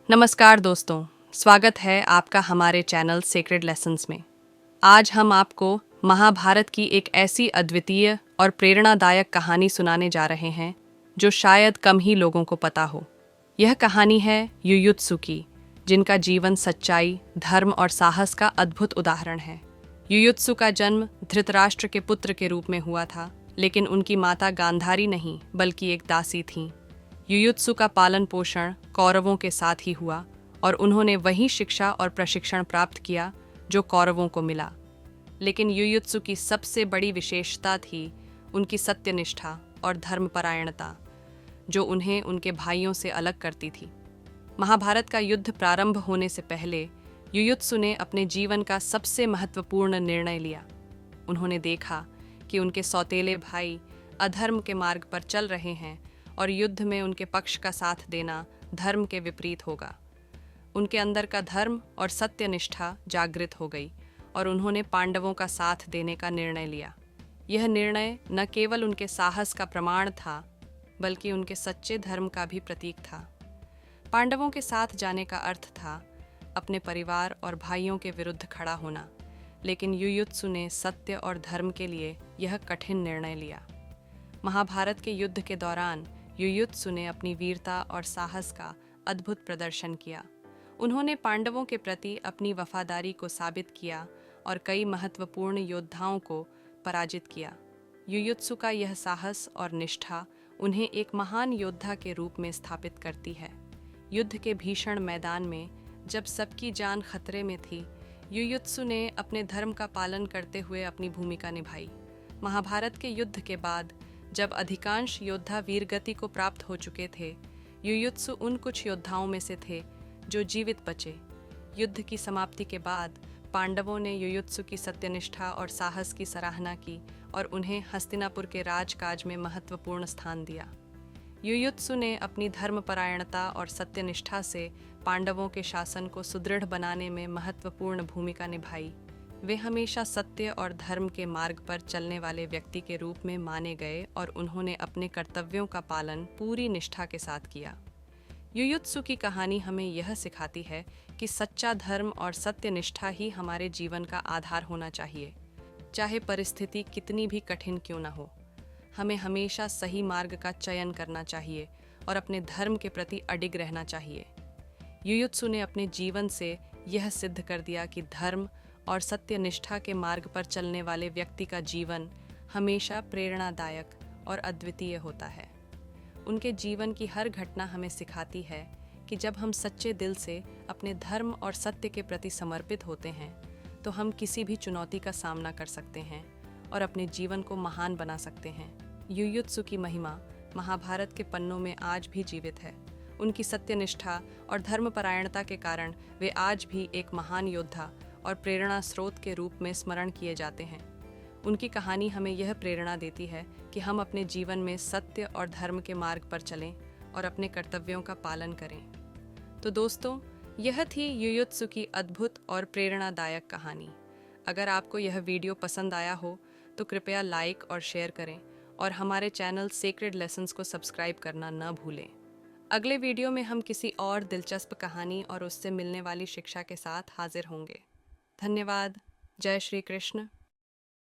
नमस्कार दोस्तों, स्वागत है आपका हमारे चैनल सेक्रेड लेसन्स में। आज हम आपको महाभारत की एक ऐसी अद्वितीय और प्रेरणादायक कहानी सुनाने जा रहे हैं जो शायद कम ही लोगों को पता हो। यह कहानी है युयुत्सु की, जिनका जीवन सच्चाई, धर्म और साहस का अद्भुत उदाहरण है। युयुत्सु का जन्म धृतराष्ट्र के पुत्र के रूप में हुआ था, लेकिन उनकी माता गांधारी नहीं बल्कि एक दासी थीं। युयुत्सु का पालन पोषण कौरवों के साथ ही हुआ और उन्होंने वही शिक्षा और प्रशिक्षण प्राप्त किया जो कौरवों को मिला। लेकिन युयुत्सु की सबसे बड़ी विशेषता थी उनकी सत्यनिष्ठा और धर्मपरायणता, जो उन्हें उनके भाइयों से अलग करती थी। महाभारत का युद्ध प्रारंभ होने से पहले युयुत्सु ने अपने जीवन का सबसे महत्वपूर्ण निर्णय लिया। उन्होंने देखा कि उनके सौतेले भाई अधर्म के मार्ग पर चल रहे हैं और युद्ध में उनके पक्ष का साथ देना धर्म के विपरीत होगा। उनके अंदर का धर्म और सत्यनिष्ठा जागृत हो गई और उन्होंने पांडवों का साथ देने का निर्णय लिया। यह निर्णय न केवल उनके साहस का प्रमाण था, बल्कि उनके सच्चे धर्म का भी प्रतीक था। पांडवों के साथ जाने का अर्थ था अपने परिवार और भाइयों के विरुद्ध खड़ा होना, लेकिन युयुत्सु ने सत्य और धर्म के लिए यह कठिन निर्णय लिया। महाभारत के युद्ध के दौरान युयुत्सु ने अपनी वीरता और साहस का अद्भुत प्रदर्शन किया। उन्होंने पांडवों के प्रति अपनी वफादारी को साबित किया और कई महत्वपूर्ण योद्धाओं को पराजित किया। युयुत्सु का यह साहस और निष्ठा उन्हें एक महान योद्धा के रूप में स्थापित करती है। युद्ध के भीषण मैदान में जब सबकी जान खतरे में थी, युयुत्सु ने अपने धर्म का पालन करते हुए अपनी भूमिका निभाई। महाभारत के युद्ध के बाद जब अधिकांश योद्धा वीरगति को प्राप्त हो चुके थे, युयुत्सु उन कुछ योद्धाओं में से थे जो जीवित बचे। युद्ध की समाप्ति के बाद पांडवों ने युयुत्सु की सत्यनिष्ठा और साहस की सराहना की और उन्हें हस्तिनापुर के राजकाज में महत्वपूर्ण स्थान दिया। युयुत्सु ने अपनी धर्मपरायणता और सत्यनिष्ठा से पांडवों के शासन को सुदृढ़ बनाने में महत्वपूर्ण भूमिका निभाई। वे हमेशा सत्य और धर्म के मार्ग पर चलने वाले व्यक्ति के रूप में माने गए और उन्होंने अपने कर्तव्यों का पालन पूरी निष्ठा के साथ किया। युयुत्सु की कहानी हमें यह सिखाती है कि सच्चा धर्म और सत्यनिष्ठा ही हमारे जीवन का आधार होना चाहिए, चाहे परिस्थिति कितनी भी कठिन क्यों न हो। हमें हमेशा सही मार्ग का चयन करना चाहिए और अपने धर्म के प्रति अडिग रहना चाहिए। युयुत्सु ने अपने जीवन से यह सिद्ध कर दिया कि धर्म और सत्यनिष्ठा के मार्ग पर चलने वाले व्यक्ति का जीवन हमेशा प्रेरणादायक और अद्वितीय होता है। उनके जीवन की हर घटना हमें सिखाती है कि जब हम सच्चे दिल से अपने धर्म और सत्य के प्रति समर्पित होते हैं, तो हम किसी भी चुनौती का सामना कर सकते हैं और अपने जीवन को महान बना सकते हैं। युयुत्सु की महिमा महाभारत के पन्नों में आज भी जीवित है। उनकी सत्यनिष्ठा और धर्मपरायणता के कारण वे आज भी एक महान योद्धा और प्रेरणा स्रोत के रूप में स्मरण किए जाते हैं। उनकी कहानी हमें यह प्रेरणा देती है कि हम अपने जीवन में सत्य और धर्म के मार्ग पर चलें और अपने कर्तव्यों का पालन करें। तो दोस्तों, यह थी युयुत्सु की अद्भुत और प्रेरणादायक कहानी। अगर आपको यह वीडियो पसंद आया हो तो कृपया लाइक और शेयर करें और हमारे चैनल सेक्रेड लेसन्स को सब्सक्राइब करना न भूलें। अगले वीडियो में हम किसी और दिलचस्प कहानी और उससे मिलने वाली शिक्षा के साथ हाजिर होंगे। धन्यवाद। जय श्री कृष्ण।